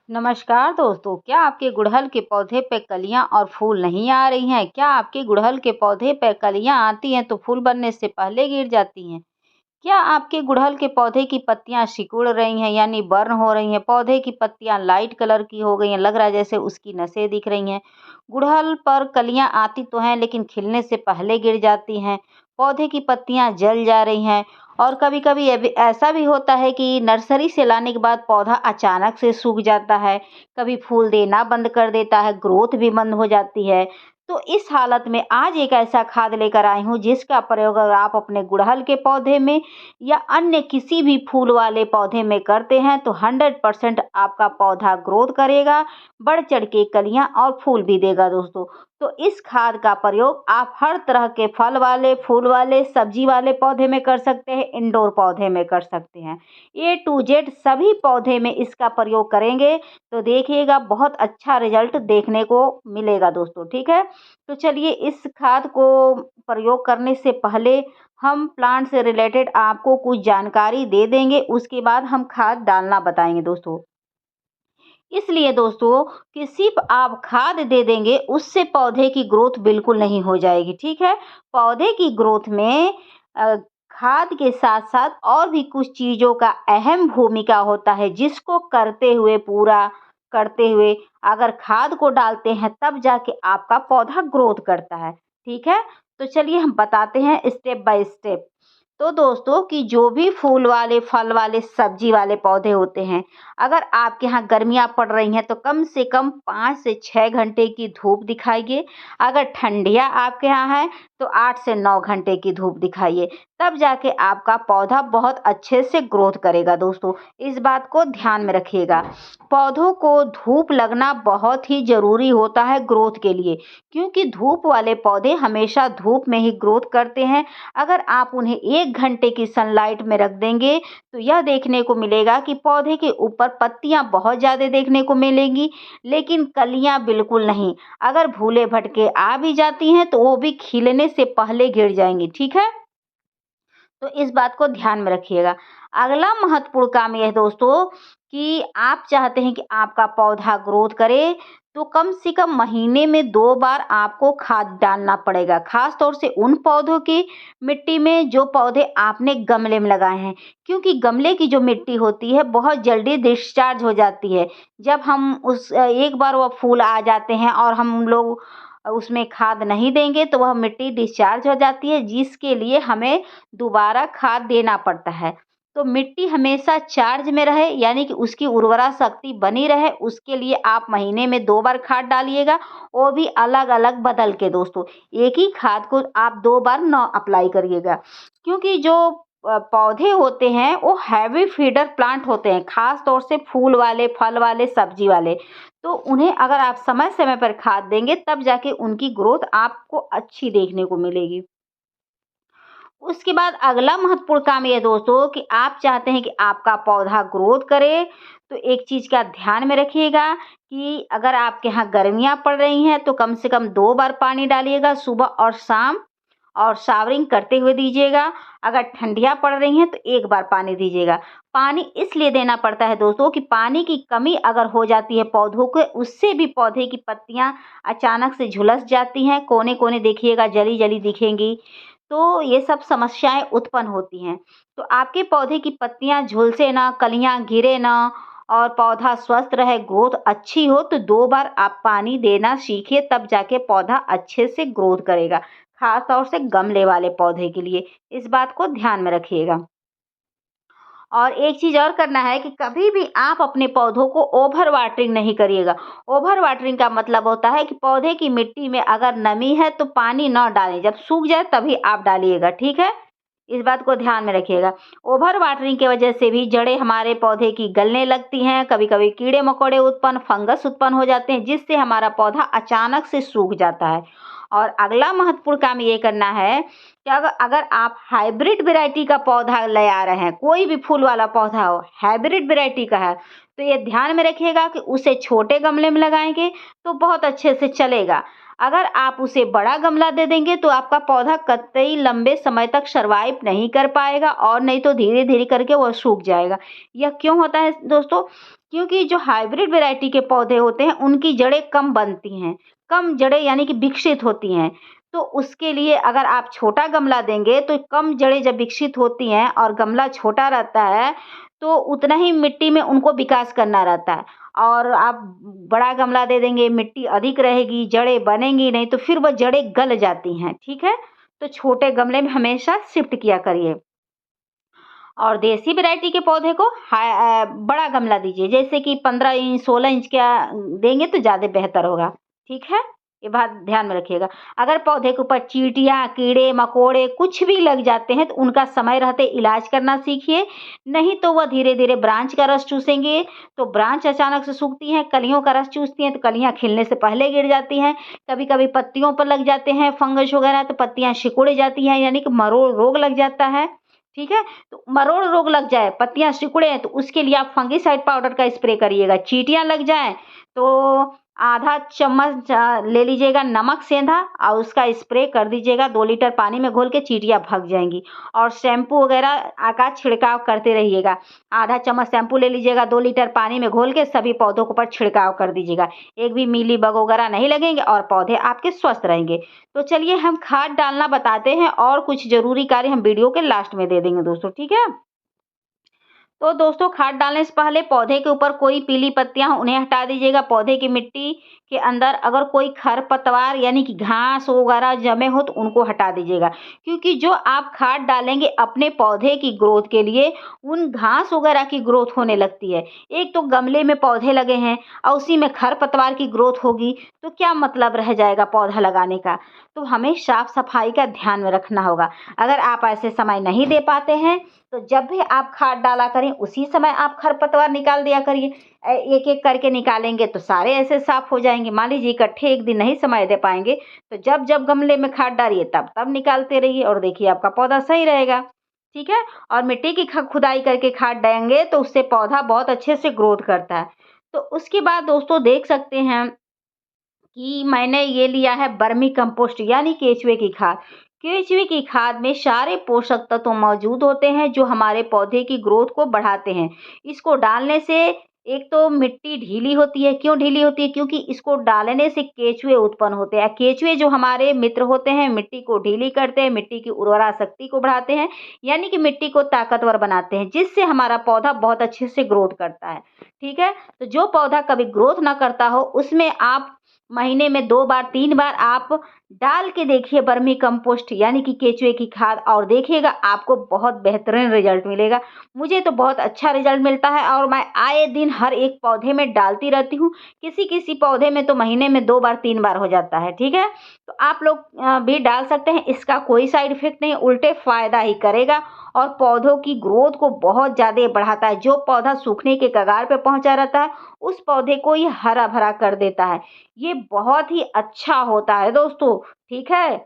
नमस्कार दोस्तों, क्या आपके गुड़हल के पौधे पे कलियां और फूल नहीं आ रही हैं? क्या आपके गुड़हल के पौधे पे कलियां आती हैं तो फूल बनने से पहले गिर जाती हैं? क्या आपके गुड़हल के पौधे की पत्तियां सिकुड़ रही हैं यानी बर्न हो रही हैं? पौधे की पत्तियां लाइट कलर की हो गई हैं, लग रहा है जैसे उसकी नसें दिख रही हैं। गुड़हल पर कलियां आती तो हैं लेकिन खिलने से पहले गिर जाती हैं। पौधे की पत्तियां जल जा रही हैं और कभी-कभी ऐसा भी होता है कि नर्सरी से लाने के बाद पौधा अचानक से सूख जाता है, कभी फूल देना बंद कर देता है, ग्रोथ भी बंद हो जाती है। तो इस हालत में आज एक ऐसा खाद लेकर आई हूँ जिसका प्रयोग अगर आप अपने गुड़हल के पौधे में या अन्य किसी भी फूल वाले पौधे में करते हैं तो 100% आपका पौधा ग्रोथ करेगा, बढ़ चढ़ के कलियां और फूल भी देगा दोस्तों। तो इस खाद का प्रयोग आप हर तरह के फल वाले, फूल वाले, सब्जी वाले पौधे में कर सकते हैं, इंडोर पौधे में कर सकते हैं। ए टू जेड सभी पौधे में इसका प्रयोग करेंगे तो देखिएगा बहुत अच्छा रिजल्ट देखने को मिलेगा दोस्तों, ठीक है? तो चलिए इस खाद को प्रयोग करने से पहले हम प्लांट से रिलेटेड आपको कुछ जानकारी दे देंगे, उसके बाद हम खाद डालना बताएँगे दोस्तों। इसलिए दोस्तों कि सिर्फ आप खाद दे देंगे उससे पौधे की ग्रोथ बिल्कुल नहीं हो जाएगी, ठीक है? पौधे की ग्रोथ में अ, खाद के साथ-साथ और भी कुछ चीज़ों का अहम भूमिका होता है जिसको पूरा करते हुए अगर खाद को डालते हैं तब जाके आपका पौधा ग्रोथ करता है, ठीक है? तो चलिए हम बताते हैं स्टेप बाय स्टेप। तो दोस्तों कि जो भी फूल वाले, फल वाले, सब्जी वाले पौधे होते हैं, अगर आपके यहाँ गर्मियाँ पड़ रही हैं तो कम से कम 5 से 6 घंटे की धूप दिखाइए। अगर ठंडियाँ आपके यहाँ हैं तो 8 से 9 घंटे की धूप दिखाइए। तब जाके आपका पौधा बहुत अच्छे से ग्रोथ करेगा दोस्तों। इस बात को ध्यान में रखिएगा। पौधों को धूप लगना बहुत ही ज़रूरी होता है ग्रोथ के लिए, क्योंकि धूप वाले पौधे हमेशा धूप में ही ग्रोथ करते हैं। अगर आप उन्हें 1 घंटे की सनलाइट में रख देंगे तो यह देखने को मिलेगा कि पौधे के ऊपर पत्तियां बहुत ज़्यादा देखने को मिलेंगी, लेकिन कलियां बिल्कुल नहीं। अगर भूले भटके आ भी जाती हैं तो वो भी खिलने से पहले गिर जाएंगी, ठीक है? तो इस बात को ध्यान में रखिएगा। अगला महत्वपूर्ण काम यह है दोस्तों कि आप चाहते हैं कि आपका पौधा ग्रोथ करे, तो कम से कम महीने में 2 बार आपको खाद डालना पड़ेगा। ख़ास तौर से उन पौधों की मिट्टी में जो पौधे आपने गमले में लगाए हैं, क्योंकि गमले की जो मिट्टी होती है बहुत जल्दी डिस्चार्ज हो जाती है। जब हम एक बार वो फूल आ जाते हैं और हम लोग उसमें खाद नहीं देंगे तो वह मिट्टी डिस्चार्ज हो जाती है, जिसके लिए हमें दोबारा खाद देना पड़ता है। तो मिट्टी हमेशा चार्ज में रहे यानी कि उसकी उर्वरा शक्ति बनी रहे, उसके लिए आप महीने में 2 बार खाद डालिएगा, वो भी अलग-अलग बदल के दोस्तों। एक ही खाद को आप 2 बार ना अप्लाई करिएगा, क्योंकि जो पौधे होते हैं वो हैवी फीडर प्लांट होते हैं, ख़ास तौर से फूल वाले, फल वाले, सब्जी वाले। तो उन्हें अगर आप समय-समय पर खाद देंगे तब जाके उनकी ग्रोथ आपको अच्छी देखने को मिलेगी। उसके बाद अगला महत्वपूर्ण काम ये है दोस्तों कि आप चाहते हैं कि आपका पौधा ग्रोथ करे, तो एक चीज़ का ध्यान में रखिएगा कि अगर आपके यहाँ गर्मियाँ पड़ रही हैं तो कम से कम 2 बार पानी डालिएगा, सुबह और शाम, और शावरिंग करते हुए दीजिएगा। अगर ठंडियाँ पड़ रही हैं तो 1 बार पानी दीजिएगा। पानी इसलिए देना पड़ता है दोस्तों कि पानी की कमी अगर हो जाती है पौधों को, उससे भी पौधे की पत्तियाँ अचानक से झुलस जाती हैं, कोने-कोने देखिएगा जली-जली दिखेंगी। तो ये सब समस्याएँ उत्पन्न होती हैं। तो आपके पौधे की पत्तियाँ झुलसे ना, कलियाँ गिरे ना और पौधा स्वस्थ रहे, ग्रोथ अच्छी हो, तो 2 बार आप पानी देना सीखिए, तब जाके पौधा अच्छे से ग्रोथ करेगा। ख़ास तौर से गमले वाले पौधे के लिए, इस बात को ध्यान में रखिएगा। और एक चीज़ और करना है कि कभी भी आप अपने पौधों को ओवर वाटरिंग नहीं करिएगा। ओवर वाटरिंग का मतलब होता है कि पौधे की मिट्टी में अगर नमी है तो पानी ना डालें, जब सूख जाए तभी आप डालिएगा, ठीक है? इस बात को ध्यान में रखिएगा। ओवर वाटरिंग की वजह से भी जड़ें हमारे पौधे की गलने लगती हैं, कभी-कभी कीड़े-मकोड़े उत्पन्न, फंगस उत्पन्न हो जाते हैं, जिससे हमारा पौधा अचानक से सूख जाता है। और अगला महत्वपूर्ण काम ये करना है कि अगर अगर आप हाइब्रिड वैरायटी का पौधा ले आ रहे हैं, कोई भी फूल वाला पौधा हो, हाइब्रिड वैरायटी का है, तो ये ध्यान में रखिएगा कि उसे छोटे गमले में लगाएँगे तो बहुत अच्छे से चलेगा। अगर आप उसे बड़ा गमला दे देंगे तो आपका पौधा कतई लंबे समय तक सर्वाइव नहीं कर पाएगा और नहीं तो धीरे-धीरे करके वह सूख जाएगा। यह क्यों होता है दोस्तों? क्योंकि जो हाइब्रिड वैरायटी के पौधे होते हैं, उनकी जड़ें कम बनती हैं, कम जड़ें यानी कि विकसित होती हैं। तो उसके लिए अगर आप छोटा गमला देंगे तो कम जड़ें जब विकसित होती हैं और गमला छोटा रहता है, तो उतना ही मिट्टी में उनको विकास करना रहता है। और आप बड़ा गमला दे देंगे, मिट्टी अधिक रहेगी, जड़ें बनेंगी नहीं, तो फिर वह जड़ें गल जाती हैं, ठीक है? तो छोटे गमले में हमेशा शिफ्ट किया करिए। और देसी वैरायटी के पौधे को बड़ा गमला दीजिए, जैसे कि 15 इंच, 16 इंच का देंगे तो ज़्यादा बेहतर होगा, ठीक है? ये बात ध्यान में रखिएगा। अगर पौधे के ऊपर चींटियाँ, कीड़े-मकोड़े कुछ भी लग जाते हैं, तो उनका समय रहते इलाज करना सीखिए, नहीं तो वह धीरे-धीरे ब्रांच का रस चूसेंगे, तो ब्रांच अचानक से सूखती हैं, कलियों का रस चूसती हैं, तो कलियाँ खिलने से पहले गिर जाती हैं। कभी-कभी पत्तियों पर लग जाते हैं फंगस वगैरह, तो पत्तियाँ सिकुड़ जाती हैं, यानी कि मरोड़ रोग लग जाता है, ठीक है? तो मरोड़ रोग लग जाए, पत्तियाँ सिकुड़े तो उसके लिए आप फंगिसाइड पाउडर का स्प्रे करिएगा। चींटियाँ लग जाएँ तो आधा चम्मच ले लीजिएगा नमक सेंधा और उसका स्प्रे कर दीजिएगा 2 लीटर पानी में घोल के, चींटियाँ भाग जाएँगी। और शैम्पू वगैरह का छिड़काव करते रहिएगा। आधा चम्मच शैम्पू ले लीजिएगा, 2 लीटर पानी में घोल के सभी पौधों के ऊपर छिड़काव कर दीजिएगा। एक भी मीली बग वगैरह नहीं लगेंगे और पौधे आपके स्वस्थ रहेंगे। तो चलिए हम खाद डालना बताते हैं और कुछ ज़रूरी कार्य हम वीडियो के लास्ट में दे देंगे दोस्तों, ठीक है? तो दोस्तों खाद डालने से पहले पौधे के ऊपर कोई पीली पत्तियां उन्हें हटा दीजिएगा। पौधे की मिट्टी के अंदर अगर कोई खरपतवार यानी कि घास वगैरह जमे हो तो उनको हटा दीजिएगा, क्योंकि जो आप खाद डालेंगे अपने पौधे की ग्रोथ के लिए, उन घास वगैरह की ग्रोथ होने लगती है। एक तो गमले में पौधे लगे हैं और उसी में खरपतवार की ग्रोथ होगी, तो क्या मतलब रह जाएगा पौधा लगाने का। तो हमें साफ सफाई का ध्यान में रखना होगा। अगर आप ऐसे समय नहीं दे पाते हैं तो जब भी आप खाद डाला करें उसी समय आप खरपतवार निकाल दिया करिए। एक एक करके निकालेंगे तो सारे ऐसे साफ हो जाएंगे। मान लीजिए इकट्ठे एक दिन नहीं समय दे पाएंगे तो जब जब गमले में खाद डालिए तब तब निकालते रहिए और देखिए आपका पौधा सही रहेगा, ठीक है? और मिट्टी की खुदाई करके खाद डालेंगे तो उससे पौधा बहुत अच्छे से ग्रोथ करता है। तो उसके बाद दोस्तों देख सकते हैं कि मैंने ये लिया है वर्मी कंपोस्ट यानी केचुए की खाद। केचुए की खाद में सारे पोषक तत्व मौजूद होते हैं जो हमारे पौधे की ग्रोथ को बढ़ाते हैं। इसको डालने से एक तो मिट्टी ढीली होती है। क्यों ढीली होती है? क्योंकि इसको डालने से केचुए उत्पन्न होते हैं। केचुए जो हमारे मित्र होते हैं, मिट्टी को ढीली करते हैं, मिट्टी की उर्वरा शक्ति को बढ़ाते हैं, यानी कि मिट्टी को ताकतवर बनाते हैं, जिससे हमारा पौधा बहुत अच्छे से ग्रोथ करता है, ठीक है? तो जो पौधा कभी ग्रोथ ना करता हो उसमें आप महीने में 2 बार 3 बार आप डाल के देखिए वर्मी कंपोस्ट यानी कि केचुए की खाद, और देखिएगा आपको बहुत बेहतरीन रिजल्ट मिलेगा। मुझे तो बहुत अच्छा रिजल्ट मिलता है और मैं आए दिन हर एक पौधे में डालती रहती हूँ। किसी-किसी पौधे में तो महीने में 2 बार 3 बार हो जाता है, ठीक है? तो आप लोग भी डाल सकते हैं। इसका कोई साइड इफ़ेक्ट नहीं, उल्टे फ़ायदा ही करेगा और पौधों की ग्रोथ को बहुत ज़्यादा बढ़ाता है। जो पौधा सूखने के कगार पे पहुँचा रहता है, उस पौधे को ये हरा-भरा कर देता है। ये बहुत ही अच्छा होता है दोस्तों, ठीक है?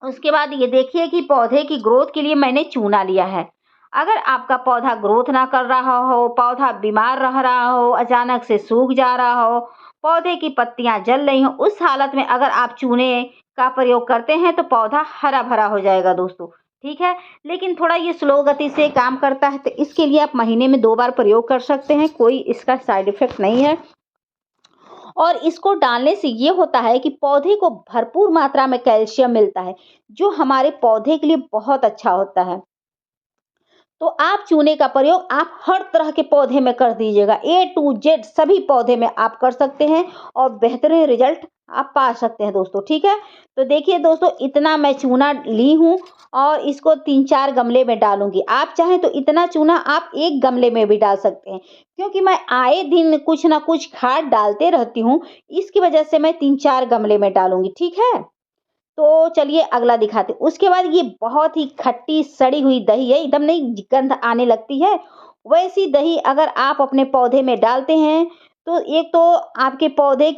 उसके बाद ये देखिए कि पौधे की ग्रोथ के लिए मैंने चूना लिया है। अगर आपका पौधा ग्रोथ ना कर रहा हो, पौधा बीमार रह रहा हो, अचानक से सूख जा रहा हो, पौधे की पत्तियाँ जल रही हों, उस हालत में अगर आप चूने का प्रयोग करते हैं तो पौधा हरा-भरा हो जाएगा दोस्तों, ठीक है? लेकिन थोड़ा ये स्लो गति से काम करता है तो इसके लिए आप महीने में 2 बार प्रयोग कर सकते हैं, कोई इसका साइड इफ़ेक्ट नहीं है। और इसको डालने से ये होता है कि पौधे को भरपूर मात्रा में कैल्शियम मिलता है, जो हमारे पौधे के लिए बहुत अच्छा होता है। तो आप चूने का प्रयोग आप हर तरह के पौधे में कर दीजिएगा। ए टू जेड सभी पौधे में आप कर सकते हैं और बेहतरीन रिजल्ट आप पा सकते हैं दोस्तों, ठीक है? तो देखिए दोस्तों इतना मैं चूना ली हूँ और इसको 3-4 गमले में डालूँगी। आप चाहें तो इतना चूना आप 1 गमले में भी डाल सकते हैं, क्योंकि मैं आए दिन कुछ न कुछ खाद डालते रहती हूँ, इसकी वजह से मैं 3-4 गमले में डालूँगी, ठीक है? तो चलिए अगला दिखाते हैं। उसके बाद ये बहुत ही खट्टी सड़ी हुई दही है, एकदम नहीं गंध आने लगती है, वैसी दही अगर आप अपने पौधे में डालते हैं, तो एक तो आपके पौधे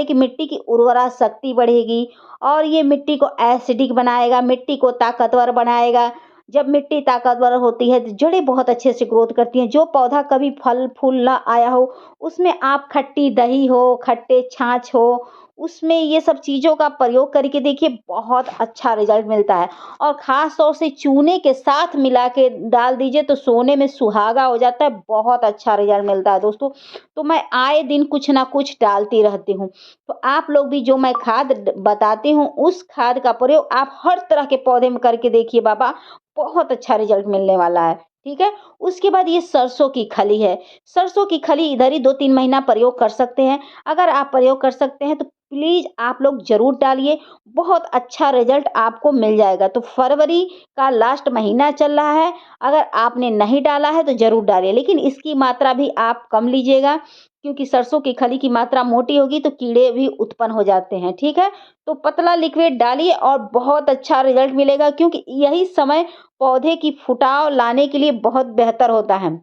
की मिट्टी की उर्वरा शक्ति बढ़ेगी और ये मिट्टी को एसिडिक बनाएगा, मिट्टी को ताकतवर बनाएगा। जब मिट्टी ताकतवर होती है, तो जड़ें बहुत अच्छे से ग्रोथ करती हैं। जो पौधा कभी फल-फूल ना आया हो, उसमें आप खट्टी दही हो, खट्टे छाछ हो, उसमें ये सब चीज़ों का प्रयोग करके देखिए बहुत अच्छा रिज़ल्ट मिलता है। और ख़ास तौर से चूने के साथ मिला के डाल दीजिए तो सोने में सुहागा हो जाता है, बहुत अच्छा रिज़ल्ट मिलता है दोस्तों। तो मैं आए दिन कुछ ना कुछ डालती रहती हूँ। तो आप लोग भी जो मैं खाद बताती हूँ उस खाद का प्रयोग आप हर तरह के पौधे में करके देखिए बाबा, बहुत अच्छा रिजल्ट मिलने वाला है। ठीक है। उसके बाद ये सरसों की खली है। सरसों की खली इधर ही 2-3 महीना प्रयोग कर सकते हैं। अगर आप प्रयोग कर सकते हैं तो प्लीज आप लोग जरूर डालिए, बहुत अच्छा रिजल्ट आपको मिल जाएगा। तो फरवरी का लास्ट महीना चल रहा है, अगर आपने नहीं डाला है तो जरूर डालिए, लेकिन इसकी मात्रा भी आप कम लीजिएगा, क्योंकि सरसों की खली की मात्रा मोटी होगी तो कीड़े भी उत्पन्न हो जाते हैं। ठीक है। तो पतला लिक्विड डालिए और बहुत अच्छा रिजल्ट मिलेगा, क्योंकि यही समय पौधे की फुटाव लाने के लिए बहुत बेहतर होता है।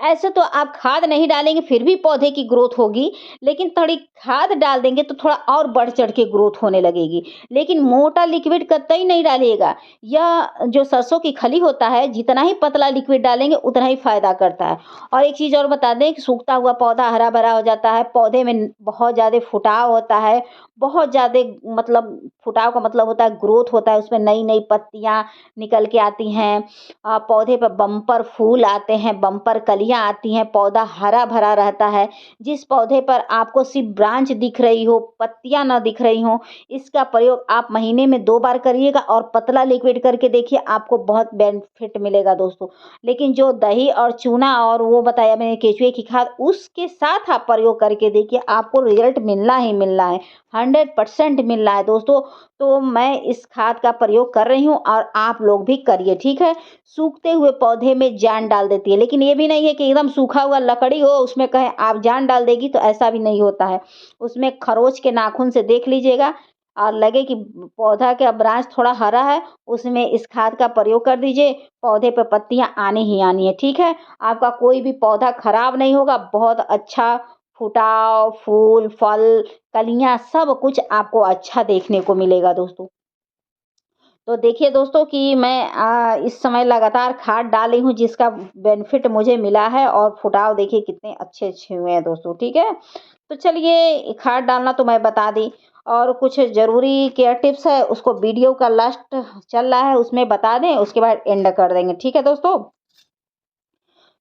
ऐसे तो आप खाद नहीं डालेंगे फिर भी पौधे की ग्रोथ होगी, लेकिन थोड़ी खाद डाल देंगे तो थोड़ा और बढ़ चढ़ के ग्रोथ होने लगेगी। लेकिन मोटा लिक्विड कतई नहीं डालिएगा। यह जो सरसों की खली होता है, जितना ही पतला लिक्विड डालेंगे उतना ही फायदा करता है। और एक चीज और बता दें कि सूखता हुआ पौधा हरा भरा हो जाता है, पौधे में बहुत ज्यादा फुटाव होता है, बहुत ज्यादा मतलब फुटाव का मतलब होता है ग्रोथ होता है, उसमें नई नई पत्तियां निकल के आती हैं, पौधे पर बम्पर फूल आते हैं, बम्पर कलियां आती हैं, पौधा हरा भरा रहता है। जिस पौधे पर आपको सिर्फ ब्रांच दिख रही हो, पत्तियां ना दिख रही हो, इसका प्रयोग आप महीने में 2 बार करिएगा और पतला लिक्विड करके देखिए, आपको बहुत बेनिफिट मिलेगा दोस्तों। लेकिन जो दही और चूना और वो बताया मैंने केचुए की खाद, उसके साथ आप प्रयोग करके देखिए, आपको रिजल्ट मिलना ही मिलना है, 100% मिल रहा है दोस्तों। तो मैं इस खाद का प्रयोग कर रही हूँ और आप लोग भी करिए। ठीक है। सूखते हुए पौधे में जान डाल देती है, लेकिन ये भी नहीं है कि एकदम सूखा हुआ लकड़ी हो उसमें कहें आप जान डाल देगी, तो ऐसा भी नहीं होता है। उसमें खरोच के नाखून से देख लीजिएगा और लगे कि पौधा का ब्रांच थोड़ा हरा है, उसमें इस खाद का प्रयोग कर दीजिए, पौधे पर पत्तियां आनी ही आनी है। ठीक है। आपका कोई भी पौधा खराब नहीं होगा, बहुत अच्छा फुटाव, फूल, फल, कलियां सब कुछ आपको अच्छा देखने को मिलेगा दोस्तों। तो देखिए दोस्तों कि मैं इस समय लगातार खाद डाली हूँ, जिसका बेनिफिट मुझे मिला है, और फुटाव देखिए कितने अच्छे-अच्छे हुए हैं दोस्तों। ठीक है? तो चलिए, खाद डालना तो मैं बता दी, और कुछ ज़रूरी केयर टिप्स है उसको वीडियो का लास्ट चल रहा है उसमें बता दें, उसके बाद एंड कर देंगे। ठीक है दोस्तों?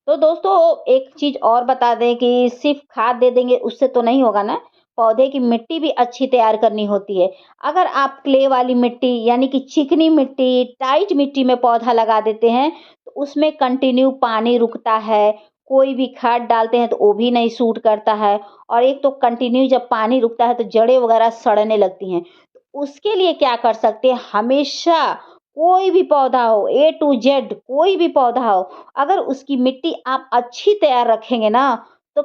तो दोस्तों एक चीज़ और बता दें कि सिर्फ़ खाद दे देंगे उससे तो नहीं होगा ना, पौधे की मिट्टी भी अच्छी तैयार करनी होती है। अगर आप क्ले वाली मिट्टी यानी कि चिकनी मिट्टी, टाइट मिट्टी में पौधा लगा देते हैं, तो उसमें कंटिन्यू पानी रुकता है, कोई भी खाद डालते हैं तो वो भी नहीं सूट करता है, और एक तो कंटिन्यू जब पानी रुकता है तो जड़ें वगैरह सड़ने लगती हैं। तो उसके लिए क्या कर सकते हैं, हमेशा कोई भी पौधा हो, ए टू जेड कोई भी पौधा हो, अगर उसकी मिट्टी आप अच्छी तैयार रखेंगे ना, तो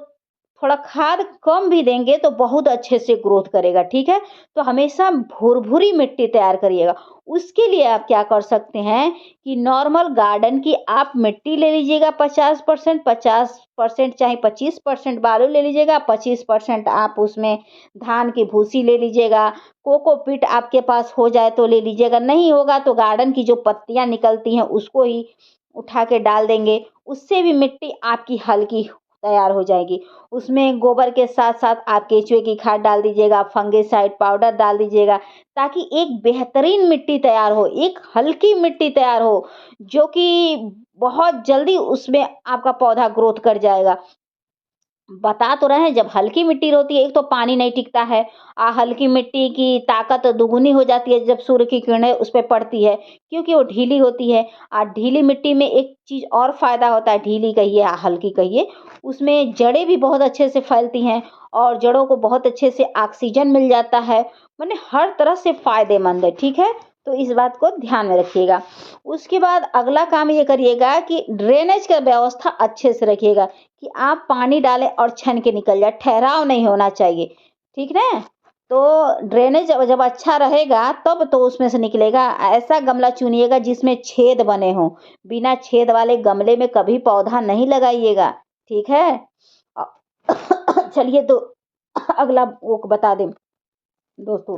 थोड़ा खाद कम भी देंगे तो बहुत अच्छे से ग्रोथ करेगा। ठीक है। तो हमेशा भुरभुरी मिट्टी तैयार करिएगा। उसके लिए आप क्या कर सकते हैं कि नॉर्मल गार्डन की आप मिट्टी ले लीजिएगा, 50%, 50% चाहे 25% बालू ले लीजिएगा, 25% आप उसमें धान की भूसी ले लीजिएगा, कोकोपीट आपके पास हो जाए तो ले लीजिएगा, नहीं होगा तो गार्डन की जो पत्तियां निकलती हैं उसको ही उठा के डाल देंगे, उससे भी मिट्टी आपकी हल्की तैयार हो जाएगी। उसमें गोबर के साथ-साथ आप केचुए की खाद डाल दीजिएगा, फंगिसाइड पाउडर डाल दीजिएगा, ताकि एक बेहतरीन मिट्टी तैयार हो, एक हल्की मिट्टी तैयार हो, जो कि बहुत जल्दी उसमें आपका पौधा ग्रोथ कर जाएगा। बता तो रहे हैं, जब हल्की मिट्टी होती है, एक तो पानी नहीं टिकता है, हल्की मिट्टी की ताकत दुगुनी हो जाती है जब सूर्य की किरणें उस पे पड़ती है, क्योंकि वो ढीली होती है। ढीली मिट्टी में एक चीज़ और फ़ायदा होता है, ढीली कहिए या हल्की कहिए, उसमें जड़ें भी बहुत अच्छे से फैलती हैं और जड़ों को बहुत अच्छे से ऑक्सीजन मिल जाता है, माने हर तरह से फ़ायदेमंद है। ठीक है? तो इस बात को ध्यान में रखिएगा। उसके बाद अगला काम ये करिएगा कि ड्रेनेज का व्यवस्था अच्छे से रखिएगा, कि आप पानी डालें और छन के निकल जाए, ठहराव नहीं होना चाहिए। ठीक ना? तो ड्रेनेज जब जब अच्छा रहेगा तब तो उसमें से निकलेगा। ऐसा गमला चुनिएगा जिसमें छेद बने हों, बिना छेद वाले गमले में कभी पौधा नहीं लगाइएगा। ठीक है? अ, चलिए, तो अगला वो बता दें दोस्तों,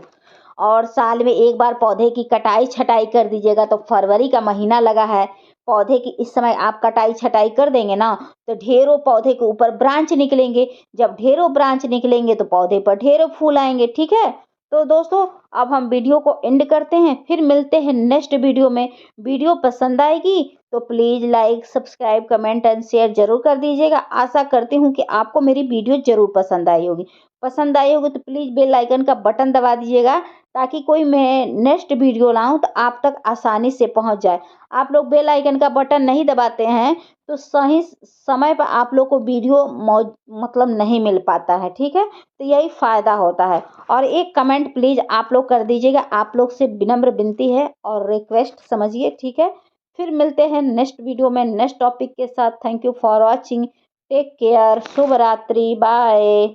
और साल में 1 बार पौधे की कटाई छटाई कर दीजिएगा। तो फरवरी का महीना लगा है, पौधे की इस समय आप कटाई छटाई कर देंगे ना, तो ढेरों पौधे के ऊपर ब्रांच निकलेंगे। जब ढेरों ब्रांच निकलेंगे तो पौधे पर ढेरों फूल आएंगे। ठीक है, तो दोस्तों अब हम वीडियो को एंड करते हैं, फिर मिलते हैं नेक्स्ट वीडियो में। वीडियो पसंद आएगी तो please like subscribe comment and share जरूर कर दीजिएगा। आशा करती हूँ कि आपको मेरी वीडियो जरूर पसंद आई होगी। पसंद आई होगी तो प्लीज बेल आइकन का बटन दबा दीजिएगा, ताकि कोई मैं नेक्स्ट वीडियो लाऊं तो आप तक आसानी से पहुंच जाए। आप लोग बेल आइकन का बटन नहीं दबाते हैं तो सही समय पर आप लोग को वीडियो मतलब नहीं मिल पाता है। ठीक है, तो यही फायदा होता है। और एक कमेंट प्लीज आप लोग कर दीजिएगा, आप लोग से विनम्र विनती है और रिक्वेस्ट समझिए। ठीक है, फिर मिलते हैं नेक्स्ट वीडियो में नेक्स्ट टॉपिक के साथ। Thank you for watching, take care, शुभ रात्रि, बाय।